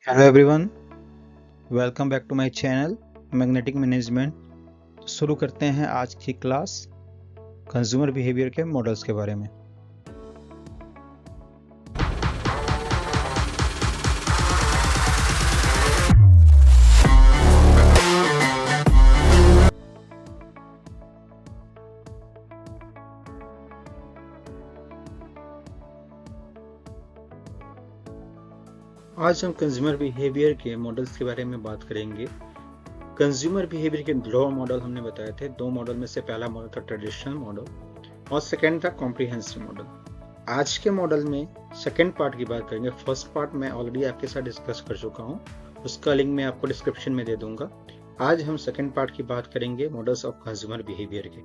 Hello everyone, welcome back to my channel magnetic management. शुरू करते हैं आज की क्लास कंज्यूमर बिहेवियर के मॉडल्स के बारे में। आज हम कंज्यूमर बिहेवियर के मॉडल्स के बारे में बात करेंगे। कंज्यूमर बिहेवियर के दो मॉडल हमने बताए थे। दो मॉडल में से पहला मॉडल था ट्रेडिशनल मॉडल और सेकंड था कॉम्प्रिहेंसिव मॉडल। आज के मॉडल में सेकंड पार्ट की बात करेंगे। फर्स्ट पार्ट मैं ऑलरेडी आपके साथ डिस्कस कर चुका हूँ, उसका लिंक मैं आपको डिस्क्रिप्शन में दे दूंगा। आज हम सेकंड पार्ट की बात करेंगे मॉडल्स ऑफ कंज्यूमर बिहेवियर के।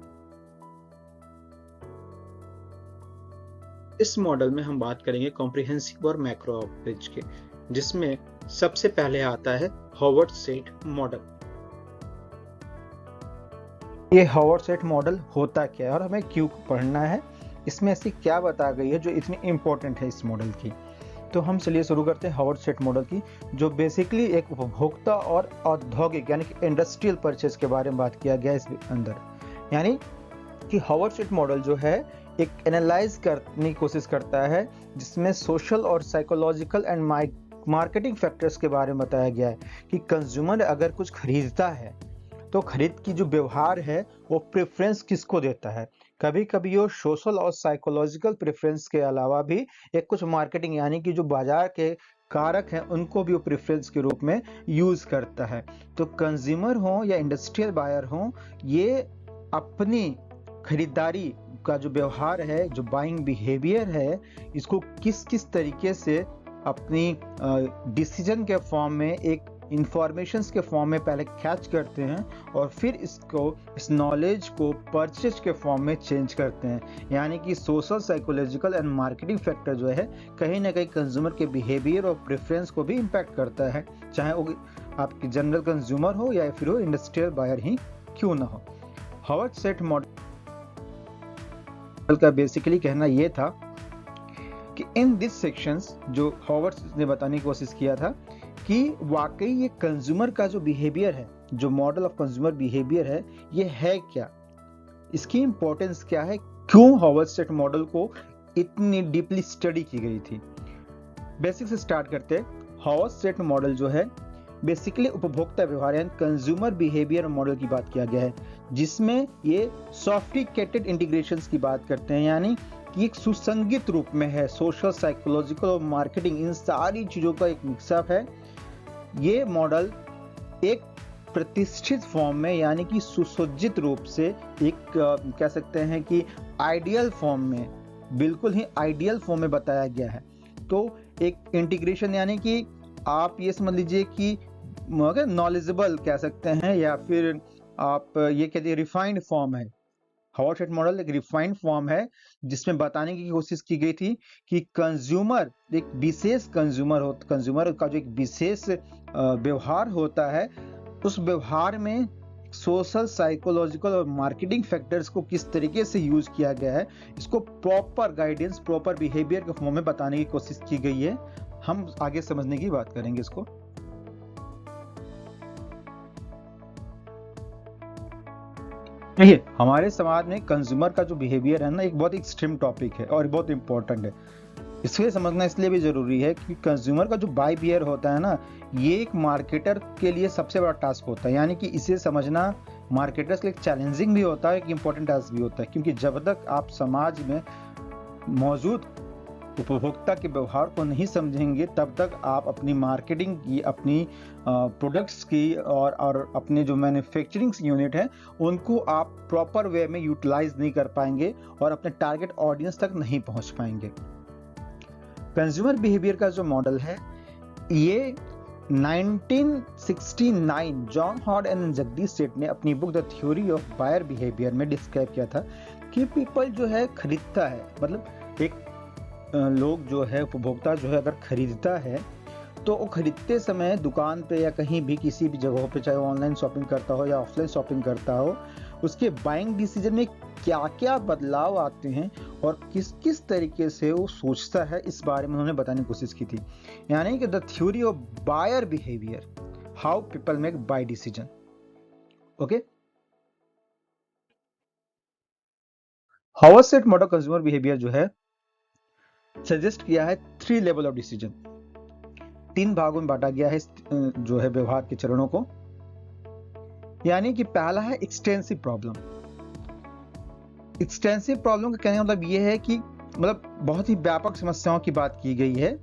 इस मॉडल में हम बात करेंगे कॉम्प्रिहेंसिव और मैक्रो अप्रोच के, जिसमें सबसे पहले आता है हॉवर्ड सेट मॉडल। ये हॉवर्ड सेट मॉडल होता क्या है और हमें क्यों पढ़ना है, इसमें ऐसी क्या बता गई है जो इतनी इंपॉर्टेंट है इस मॉडल की। तो हम चलिए शुरू करते हैं हॉवर्ड सेट मॉडल की, जो बेसिकली एक उपभोक्ता और औद्योगिक यानी कि इंडस्ट्रियल परचेज के बारे में बात किया गया इस अंदर। यानी कि हॉवर्ड सेट मॉडल जो है एक एनालाइज करने की कोशिश करता है, जिसमें सोशल और साइकोलॉजिकल एंड मार्केटिंग फैक्टर्स के बारे में बताया गया है कि कंज्यूमर अगर कुछ खरीदता है तो खरीद की जो व्यवहार है वो प्रेफरेंस किसको देता है। कभी कभी वो सोशल और साइकोलॉजिकल प्रेफरेंस के अलावा भी एक कुछ मार्केटिंग यानी कि जो बाजार के कारक हैं उनको भी वो प्रेफरेंस के रूप में यूज करता है। तो कंज्यूमर हो या इंडस्ट्रियल बायर हो, ये अपनी खरीदारी का जो व्यवहार है, जो बाइंग बिहेवियर है, इसको किस किस तरीके से अपनी डिसीजन के फॉर्म में, एक इंफॉर्मेशंस के फॉर्म में पहले कैच करते हैं और फिर इसको, इस नॉलेज को परचेज के फॉर्म में चेंज करते हैं। यानी कि social, psychological and marketing factor जो है कहीं ना कहीं कंज्यूमर के बिहेवियर और प्रेफरेंस को भी इम्पैक्ट करता है, चाहे वो आपकी जनरल कंज्यूमर हो या फिर वो इंडस्ट्रियल बायर ही क्यों ना हो। हॉवर्ड सेट मॉडल का बेसिकली कहना यह था कि इन दिस सेक्शंस, जो हॉवर्ड ने बताने की कोशिश किया था कि वाकई ये कंज्यूमर का जो बिहेवियर है, जो मॉडल ऑफ कंज्यूमर बिहेवियर है, ये है क्या, इसकी इंपॉर्टेंस क्या है, क्यों हॉवर्ड सेट मॉडल को इतनी डीपली स्टडी की गई थी। बेसिक से स्टार्ट करते हैं। हॉवर्ड सेट मॉडल जो है बेसिकली उपभोक्ता व्यवहार यानी कंज्यूमर बिहेवियर मॉडल की बात किया गया है, जिसमें ये सॉफ्टिकेटेड इंटीग्रेशंस की बात करते हैं, यानी कि एक सुसंगित रूप में है। सोशल, साइकोलॉजिकल और मार्केटिंग, इन सारी चीजों का एक मिक्सअप है। ये मॉडल एक प्रतिष्ठित फॉर्म में यानी कि सुसज्जित रूप से, एक कह सकते हैं कि आइडियल फॉर्म में, बिल्कुल ही आइडियल फॉर्म में बताया गया है। तो एक इंटीग्रेशन यानी कि आप ये समझ लीजिए कि नॉलेजेबल कह सकते हैं, या फिर आप ये कहते हैं रिफाइंड फॉर्म है। हॉवर्ड सेट मॉडल एक रिफाइंड फॉर्म है, जिसमें बताने की कोशिश की गई थी कि कंज्यूमर एक विशेष कंज्यूमर का जो एक विशेष व्यवहार होता है, उस व्यवहार में सोशल, साइकोलॉजिकल और मार्केटिंग फैक्टर्स को किस तरीके से यूज किया गया है, इसको प्रॉपर गाइडेंस, प्रॉपर बिहेवियर के फॉर्म में बताने की कोशिश की गई है। हम आगे समझने की बात करेंगे इसको। देखिए, हमारे समाज में कंज्यूमर का जो बिहेवियर है ना, एक बहुत एक्सट्रीम टॉपिक है और बहुत इंपॉर्टेंट है। इसलिए समझना इसलिए भी जरूरी है कि कंज्यूमर का जो बाय बिहेवियर होता है ना, ये एक मार्केटर के लिए सबसे बड़ा टास्क होता है। यानी कि इसे समझना मार्केटर्स के लिए चैलेंजिंग भी होता है, एक इंपॉर्टेंट टास्क भी होता है, क्योंकि जब तक आप समाज में मौजूद उपभोक्ता के व्यवहार को नहीं समझेंगे, तब तक आप अपनी मार्केटिंग की, अपनी प्रोडक्ट्स की और अपने जो मैन्युफैक्चरिंग यूनिट है, उनको आप प्रॉपर वे में यूटिलाइज नहीं कर पाएंगे और अपने टारगेट ऑडियंस तक नहीं पहुंच पाएंगे। कंज्यूमर बिहेवियर का जो मॉडल है, ये 1969 जॉन हॉर्ड एंड जगदीश सेठ ने अपनी book the theory of buyer behaviour में डिस्क्राइब किया था कि पीपल जो है खरीदता है, मतलब एक लोग जो है, उपभोक्ता जो है, अगर खरीदता है तो वो खरीदते समय दुकान पे या कहीं भी किसी भी जगह पे, चाहे ऑनलाइन शॉपिंग करता हो या ऑफलाइन शॉपिंग करता हो, उसके बाइंग डिसीजन में क्या क्या बदलाव आते हैं और किस किस तरीके से वो सोचता है, इस बारे में उन्होंने बताने की कोशिश की थी। यानी कि the theory of buyer behaviour, how people make buy decision. Okay, Howard Sheth model consumer behaviour जो है सजेस्ट किया है 3 लेवल ऑफ डिसीजन। 3 भागों में बांटा गया है जो है व्यवहार के चरणों को। यानी कि पहला है एक्सटेंसिव प्रॉब्लम। एक्सटेंसिव प्रॉब्लम का कहने का मतलब ये है कि मतलब बहुत ही व्यापक समस्याओं की बात की गई है।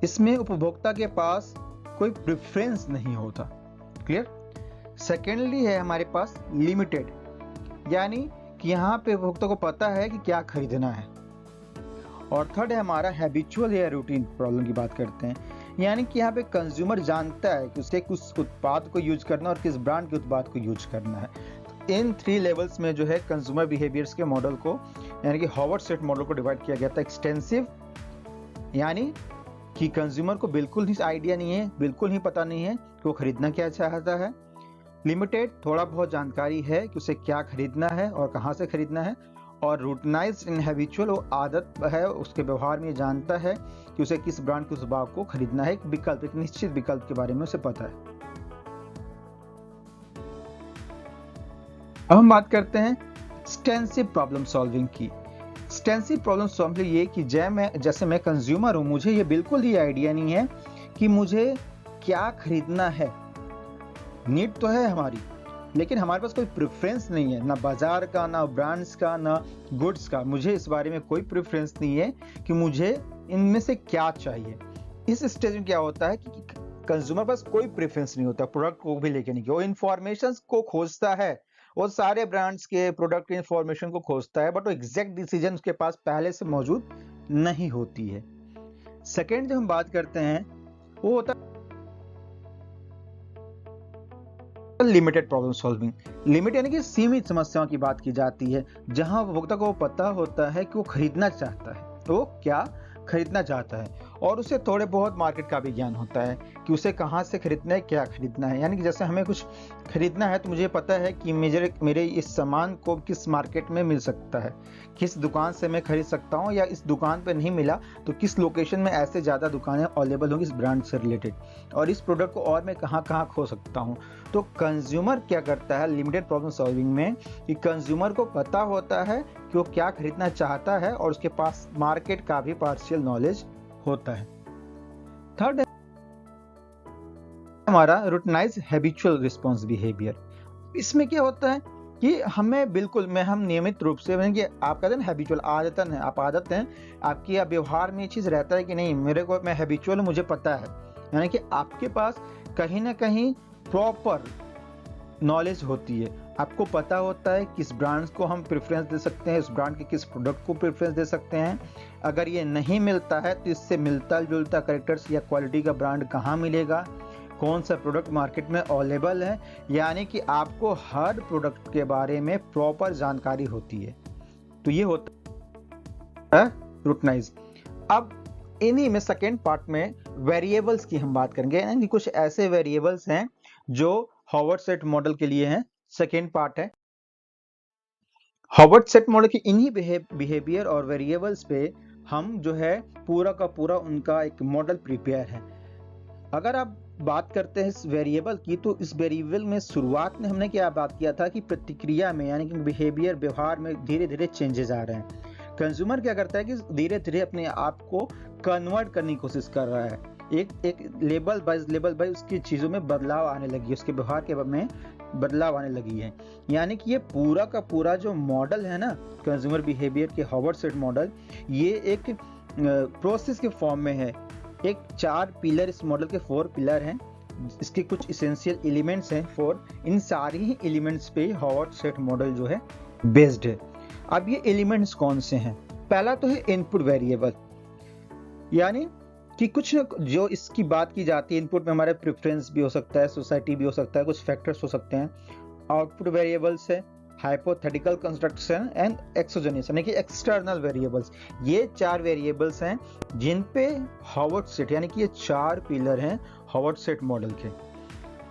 इसमें उपभोक्ता के पास कोई प्रेफरेंस नहीं होता। क्लियर। सेकेंडली है हमारे पास लिमिटेड, यानी कि यहाँ पे उपभोक्ता को पता है कि क्या खरीदना है। और थर्ड है हमारा हैबिचुअल या रूटीन प्रॉब्लम की बात करते हैं, यानी कि यहाँ पे कंज्यूमर जानता है कि उसे किस उत्पाद को यूज करना और किस ब्रांड के उत्पाद को यूज करना है। तो इन 3 लेवल्स में जो है कंज्यूमर बिहेवियर्स के मॉडल को, यानी कि हावर्सेट मॉडल को डिवाइड किया गया था। एक्सटेंसिव यानी कि कंज्यूमर को बिल्कुल ही आइडिया नहीं है, बिल्कुल ही पता नहीं है कि वो खरीदना क्या चाहता है। लिमिटेड, थोड़ा बहुत जानकारी है कि उसे क्या खरीदना है और कहाँ से खरीदना है। और रूटनाइज्ड इन हैबिचुअल, वो आदत है, उसके व्यवहार में जानता है कि उसे किस ब्रांड के उत्पाद को खरीदना है। एक विकल्प, एक निश्चित विकल्प के बारे में उसे पता है। अब हम बात करते हैं एक्सटेंसिव प्रॉब्लम सॉल्विंग की। एक्सटेंसिव प्रॉब्लम सॉल्विंग ये कि जैसे मैं कंज्यूमर हूँ, मुझे ये बिल्कुल ही आइडिया नहीं है कि मुझे क्या खरीदना है। नीड तो है हमारी, लेकिन हमारे पास कोई प्रेफरेंस नहीं है, ना बाजार का, ना ब्रांड्स का, ना गुड्स का। मुझे इस बारे में कोई प्रेफरेंस नहीं है कि मुझे इनमें से क्या चाहिए। इस स्टेज में क्या होता है कि कंज्यूमर पास कोई प्रेफरेंस नहीं होता प्रोडक्ट को भी लेके नहीं, वो इंफॉर्मेशन को खोजता है, वो सारे ब्रांड्स के प्रोडक्ट के इंफॉर्मेशन को खोजता है, बट वो एग्जैक्ट डिसीजन उसके पास पहले से मौजूद नहीं होती है। सेकेंड जो हम बात करते हैं वो होता है लिमिटेड प्रॉब्लम सॉल्विंग। लिमिट यानी कि सीमित समस्याओं की बात की जाती है, जहां उपभोक्ता को पता होता है कि वो खरीदना चाहता है, तो वो क्या खरीदना चाहता है, और उसे थोड़े बहुत मार्केट का भी ज्ञान होता है कि उसे कहाँ से खरीदना है, क्या खरीदना है। यानी कि जैसे हमें कुछ खरीदना है तो मुझे पता है कि मेरे इस सामान को किस मार्केट में मिल सकता है, किस दुकान से मैं खरीद सकता हूँ, या इस दुकान पे नहीं मिला तो किस लोकेशन में ऐसे ज़्यादा दुकानें अवेलेबल होंगी इस ब्रांड से रिलेटेड, और इस प्रोडक्ट को और मैं कहाँ कहाँ खो सकता हूँ। तो कंज्यूमर क्या करता है लिमिटेड प्रॉब्लम सॉल्विंग में, कि कंज्यूमर को पता होता है कि वो क्या खरीदना चाहता है और उसके पास मार्केट का भी पार्शियल नॉलेज होता है। थर्ड है हमारा रूटिनाइज हैबिचुअल रिस्पॉन्स बिहेवियर। इसमें क्या होता है कि हम नियमित रूप से, कि आप कहते हैं हैबिचुअल, आदतन है, आप आदत हैं आपकी, या व्यवहार में ये चीज़ रहता है कि नहीं, मैं हैबिचुअल, मुझे पता है। यानी कि आपके पास कहीं ना कहीं प्रॉपर नॉलेज होती है, आपको पता होता है किस ब्रांड्स को हम प्रेफरेंस दे सकते हैं, उस ब्रांड के किस प्रोडक्ट को प्रेफरेंस दे सकते हैं। अगर ये नहीं मिलता है तो इससे मिलता जुलता कैरेक्टर्स या क्वालिटी का ब्रांड कहाँ मिलेगा, कौन सा प्रोडक्ट मार्केट में अवेलेबल है। यानी कि आपको हर प्रोडक्ट के बारे में प्रॉपर जानकारी होती है। तो ये होता है रूटनाइज। अब इन्हीं में सेकेंड पार्ट में वेरिएबल्स की हम बात करेंगे, यानी कुछ ऐसे वेरिएबल्स हैं जो हावर्सेट मॉडल के लिए हैं। सेकेंड पार्ट है हावर्सेट मॉडल की इन्हीं बिहेवियर और वेरिएबल्स पे हम जो है पूरा का पूरा उनका एक मॉडल प्रिपेयर है। अगर आप बात करते हैं इस वेरिएबल की, तो इस वेरिएबल में शुरुआत में हमने क्या बात किया था कि प्रतिक्रिया में, यानी कि बिहेवियर, व्यवहार में धीरे धीरे चेंजेस आ रहे हैं। कंज्यूमर क्या करता है कि धीरे धीरे अपने आप को कन्वर्ट करने की कोशिश कर रहा है, एक लेवल बाय उसकी चीज़ों में बदलाव आने लगी है, उसके व्यवहार के में बदलाव आने लगी है। यानी कि ये पूरा का पूरा जो मॉडल है ना कंज्यूमर बिहेवियर के हावर्सेट मॉडल, ये एक प्रोसेस के फॉर्म में है। एक 4 पिलर, इस मॉडल के 4 पिलर हैं, इसके कुछ इसेंशियल एलिमेंट्स हैं 4। इन सारी ही एलिमेंट्स पे हावर्सेट मॉडल जो है बेस्ड है। अब ये एलिमेंट्स कौन से हैं? पहला तो है इनपुट वेरिएबल, यानी कि कुछ जो इसकी बात की जाती है, इनपुट में हमारे प्रेफरेंस भी हो सकता है, सोसाइटी भी हो सकता है, कुछ फैक्टर्स हो सकते हैं। आउटपुट वेरिएबल्स है हाइपोथेटिकल कंस्ट्रक्शन एंड एक्सोजेनियस, यानी कि एक्सटर्नल वेरिएबल्स। ये 4 वेरिएबल्स हैं जिन पे हावर्सेट, यानी कि ये 4 पिलर हैं हावर्सेट मॉडल के।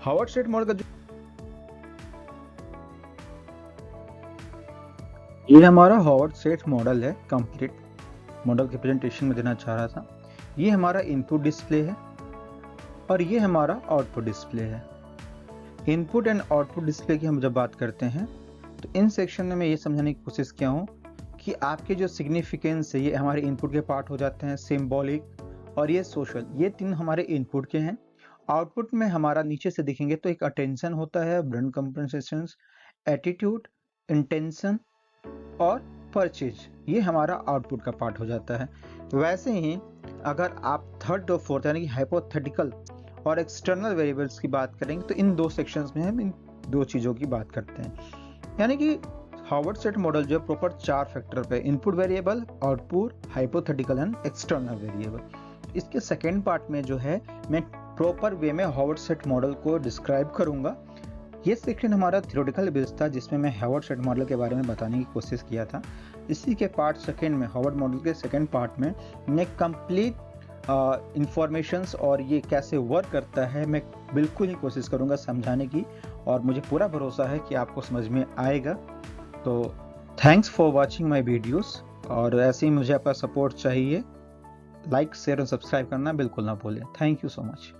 हावर्सेट मॉडल का ये हमारा हॉवर्ड सेट मॉडल है, कंप्लीट मॉडल के प्रेजेंटेशन में देना चाह रहा था। ये हमारा इनपुट डिस्प्ले है और ये हमारा आउटपुट डिस्प्ले है। इनपुट एंड आउटपुट डिस्प्ले की हम जब बात करते हैं तो इन सेक्शन में मैं ये समझाने की कोशिश किया हूँ कि आपके जो सिग्निफिकेंस है ये हमारे इनपुट के पार्ट हो जाते हैं, सिंबॉलिक और ये सोशल, ये तीन हमारे इनपुट के हैं। आउटपुट में हमारा नीचे से देखेंगे तो एक अटेंशन होता है, ब्रेन कंपनसेशन, एटीट्यूड, इंटेंशन और परचेज, ये हमारा आउटपुट का पार्ट हो जाता है। वैसे ही अगर आप थर्ड और फोर्थ यानी कि हाइपोथेटिकल और एक्सटर्नल वेरिएबल्स की बात करेंगे तो इन दो सेक्शंस में हम इन दो चीज़ों की बात करते हैं। यानी कि हॉवर्ड सेट मॉडल जो है प्रॉपर 4 फैक्टर पे, input variable, output, hypothetical and external variable. इसके सेकेंड पार्ट में जो है मैं प्रॉपर वे में हॉवर्ड सेट मॉडल को डिस्क्राइब करूंगा। ये सेक्शन हमारा थ्योरेटिकल बेस था जिसमें मैं हॉवर्ड सेट मॉडल के बारे में बताने की कोशिश किया था। इसी के पार्ट सेकेंड में, हॉवर्ड मॉडल के सेकेंड पार्ट में मैं कंप्लीट इंफॉर्मेशंस और ये कैसे वर्क करता है मैं बिल्कुल ही कोशिश करूंगा समझाने की, और मुझे पूरा भरोसा है कि आपको समझ में आएगा। तो thanks for watching my videos, और ऐसे ही मुझे आपका सपोर्ट चाहिए। लाइक, शेयर और सब्सक्राइब करना बिल्कुल ना भूलें। Thank you so much.